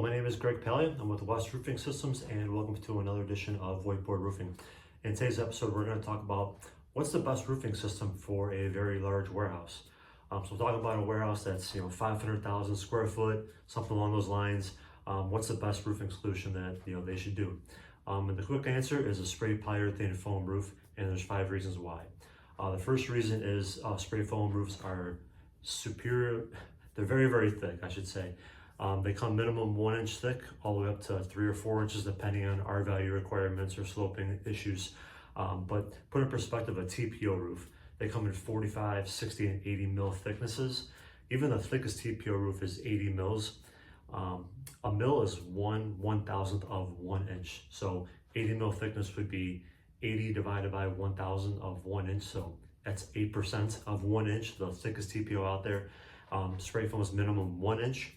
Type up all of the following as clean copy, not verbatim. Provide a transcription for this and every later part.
my name is Greg Pally. I'm with West Roofing Systems, and welcome to another edition of Whiteboard Roofing. In today's episode, we're going to talk about what's the best roofing system for a very large warehouse. So we're talking about a warehouse that's 500,000 square foot, something along those lines. What's the best roofing solution that they should do? And the quick answer is a spray polyurethane foam roof, and there's 5 reasons why. The first reason is spray foam roofs are superior. They're very, very thick, I should say. They come minimum 1 inch thick, all the way up to 3 or 4 inches, depending on RValue requirements or sloping issues. But put in perspective, a TPO roof, they come in 45, 60, and 80 mil thicknesses. Even the thickest TPO roof is 80 mils. A mil is 1/1000th of 1 inch. So 80 mil thickness would be 80 divided by 1,000 of 1 inch. So that's 8% of 1 inch, the thickest TPO out there. Spray foam is minimum 1 inch.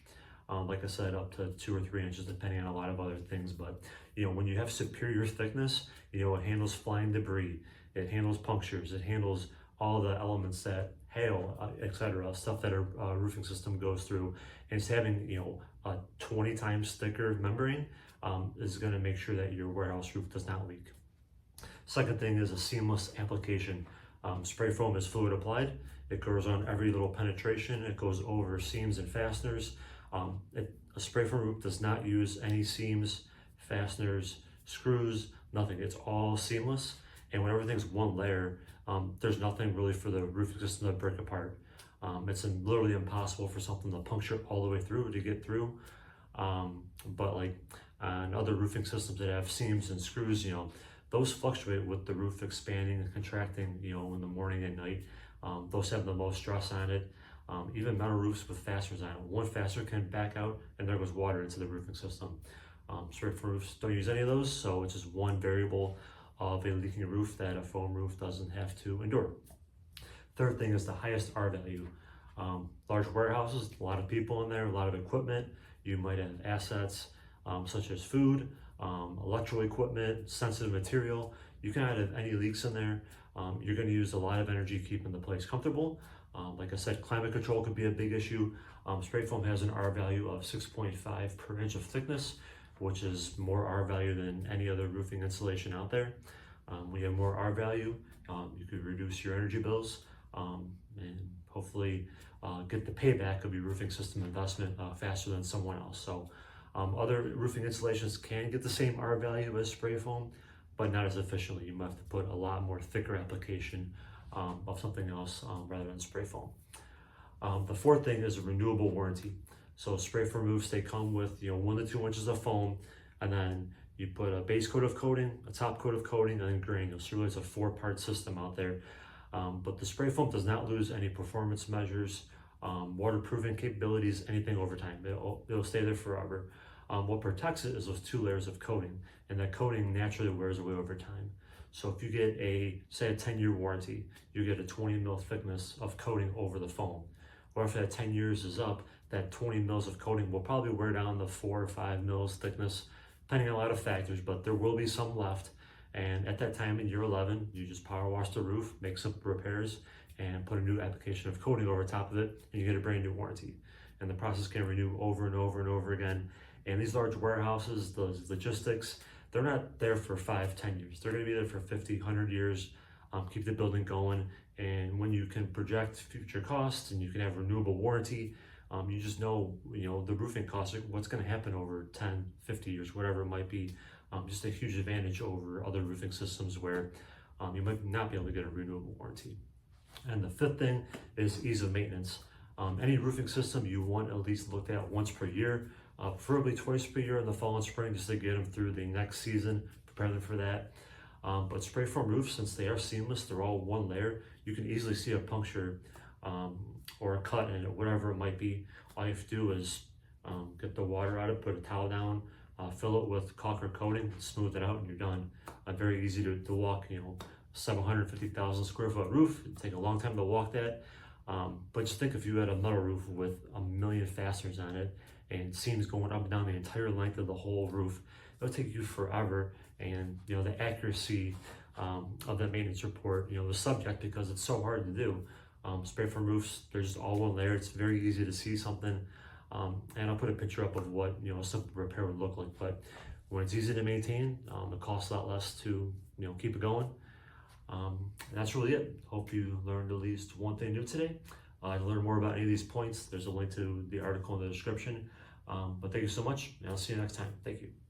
Like I said, up to 2 or 3 inches, depending on a lot of other things. But when you have superior thickness, it handles flying debris, it handles punctures, it handles all the elements that hail, etc., stuff that a roofing system goes through. And it's having a 20 times thicker membrane is going to make sure that your warehouse roof does not leak. Second thing is a seamless application. Spray foam is fluid applied. It goes on every little penetration. It goes over seams and fasteners. A spray foam roof does not use any seams, fasteners, screws, nothing. It's all seamless. And when everything's one layer, there's nothing really for the roofing system to break apart. It's literally impossible for something to puncture all the way through to get through. But like on other roofing systems that have seams and screws, those fluctuate with the roof expanding and contracting, in the morning and night. Those have the most stress on it. Even metal roofs with fasteners on it, one fastener can back out and there goes water into the roofing system. Spray foam roofs don't use any of those, so it's just one variable of a leaking roof that a foam roof doesn't have to endure. Third thing is the highest RValue. Large warehouses, a lot of people in there, a lot of equipment. You might have assets such as food, electrical equipment, sensitive material. You cannot have any leaks in there. You're going to use a lot of energy keeping the place comfortable. Like I said, climate control could be a big issue. Spray foam has an RValue of 6.5 per inch of thickness, which is more RValue than any other roofing insulation out there. When you have more RValue, you could reduce your energy bills and hopefully get the payback of your roofing system investment faster than someone else. So other roofing insulations can get the same RValue as spray foam, but not as efficiently. You might have to put a lot more thicker application of something else rather than spray foam. The fourth thing is a renewable warranty. So spray foam roofs, they come with 1 to 2 inches of foam, and then you put a base coat of coating, a top coat of coating, and then granules. So really it's a 4-part system out there. But the spray foam does not lose any performance measures, waterproofing capabilities, anything over time. It'll stay there forever. What protects it is those 2 layers of coating, and that coating naturally wears away over time. So if you get say a 10-year warranty, you get a 20 mil thickness of coating over the foam. Or after that 10 years is up, that 20 mils of coating will probably wear down to 4 or 5 mils thickness, depending on a lot of factors, but there will be some left. And at that time in year 11, you just power wash the roof, make some repairs, and put a new application of coating over top of it, and you get a brand new warranty. And the process can renew over and over and over again. And these large warehouses, those logistics, they're not there for 5, 10 years. They're going to be there for 50, 100 years, keep the building going. And when you can project future costs and you can have renewable warranty, you just know, the roofing costs, what's going to happen over 10, 50 years, whatever it might be. Just a huge advantage over other roofing systems where you might not be able to get a renewable warranty. And the fifth thing is ease of maintenance. Any roofing system you want at least looked at once per year, preferably twice per year in the fall and spring, just to get them through the next season, prepare them for that. But spray foam roofs, since they are seamless, they're all one layer, you can easily see a puncture or a cut in it, whatever it might be. All you have to do is get the water out of it, put a towel down, fill it with caulk or coating, smooth it out, and you're done. Very easy to walk, 750,000 square foot roof. It'd take a long time to walk that. But just think if you had a metal roof with 1 million fasteners on it and seams going up and down the entire length of the whole roof, it'll take you forever. And the accuracy of that maintenance report, the subject, because it's so hard to do. Spray foam roofs, they're just all one layer. It's very easy to see something And I'll put a picture up of what a simple repair would look like. But when it's easy to maintain, it costs a lot less to keep it going. And that's really it. Hope you learned at least one thing new today. To learn more about any of these points, there's a link to the article in the description. But thank you so much, and I'll see you next time. Thank you.